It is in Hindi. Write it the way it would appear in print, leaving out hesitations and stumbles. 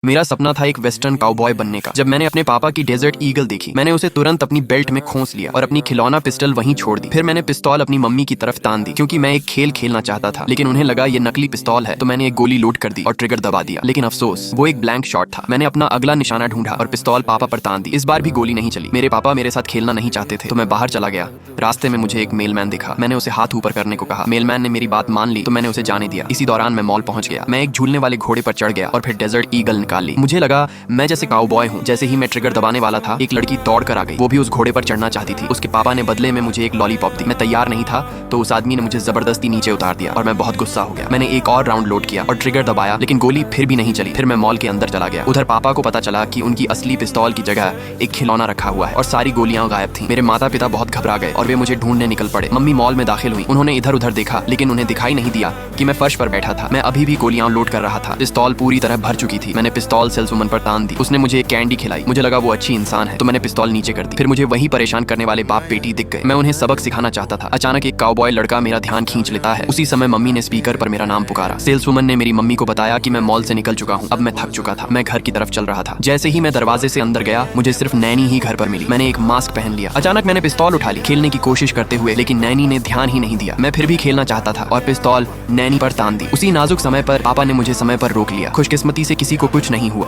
मेरा सपना था एक वेस्टर्न काउबॉय बनने का। जब मैंने अपने पापा की डेजर्ट ईगल देखी, मैंने उसे तुरंत अपनी बेल्ट में खोस लिया और अपनी खिलौना पिस्टल वहीं छोड़ दी। फिर मैंने पिस्तौल अपनी मम्मी की तरफ तान दी क्योंकि मैं एक खेल खेलना चाहता था, लेकिन उन्हें लगा ये नकली पिस्तौल है, तो मैंने एक गोली लोड कर दी और ट्रिगर दबा दिया। लेकिन अफसोस, वो एक ब्लैंक शॉट था। मैंने अपना अगला निशाना ढूंढा और पिस्तौल पापा पर तान दी। इस बार भी गोली नहीं चली। मेरे पापा मेरे साथ खेलना नहीं चाहते थे, तो मैं बाहर चला गया। रास्ते में मुझे एक मेलमैन दिखा। मैंने उसे हाथ ऊपर करने को कहा। मेलमैन ने मेरी बात मान ली, तो मैंने उसे जाने दिया। इसी दौरान मैं मॉल पहुंच गया। मैं एक झूलने वाले घोड़े पर चढ़ गया और फिर डेजर्ट ईगल निकाल ली। मुझे लगा मैं जैसे काउबॉय हूँ। जैसे ही मैं ट्रिगर दबाने वाला था, एक लड़की दौड़ कर आ गई। वो भी उस घोड़े पर चढ़ना चाहती थी। उसके पापा ने बदले में मुझे एक लॉलीपॉप दी। मैं तैयार नहीं था, तो उस आदमी ने मुझे जबरदस्ती नीचे उतार दिया और मैं बहुत गुस्सा हो गया। मैंने एक और राउंड लोड किया और ट्रिगर दबाया, लेकिन गोली फिर भी नहीं चली। फिर मैं मॉल के अंदर चला गया। उधर पापा को पता चला कि उनकी असली पिस्तौल की जगह एक खिलौना रखा हुआ है और सारी गोलियां गायब थी। मेरे माता पिता बहुत घबरा गए और वे मुझे ढूंढने निकल पड़े। मम्मी मॉल में दाखिल हुई। उन्होंने इधर उधर देखा, लेकिन उन्हें दिखाई नहीं दिया कि मैं फर्श पर बैठा था। मैं अभी भी गोलियां लोड कर रहा था। पिस्तौल पूरी तरह भर चुकी थी। मैंने पिस्तौल सेल्सवुमन पर तान दी। उसने मुझे एक कैंडी खिलाई। मुझे लगा वो अच्छी इंसान है, तो मैंने पिस्तौल नीचे कर दी। फिर मुझे वही परेशान करने वाले बाप बेटी दिख गए। मैं उन्हें सबक सिखाना चाहता था। अचानक एक काउबॉय लड़का मेरा ध्यान खींच लेता है। उसी समय मम्मी ने स्पीकर पर मेरा नाम पुकारा। सेल्सवुमन ने मेरी मम्मी को बताया कि मैं मॉल से निकल चुका हूँ। अब मैं थक चुका था। मैं घर की तरफ चल रहा था। जैसे ही मैं दरवाजे से अंदर गया, मुझे सिर्फ नैनी ही घर पर मिली। मैंने एक मास्क पहन लिया। अचानक मैंने पिस्तौल उठा ली, खेलने की कोशिश करते हुए, लेकिन नैनी ने ध्यान ही नहीं दिया। मैं फिर भी खेलना चाहता था और पिस्तौल नैनी पर तान दी। उसी नाजुक समय पर पापा ने मुझे समय पर रोक लिया। खुशकिस्मती से किसी को कुछ नहीं हुआ।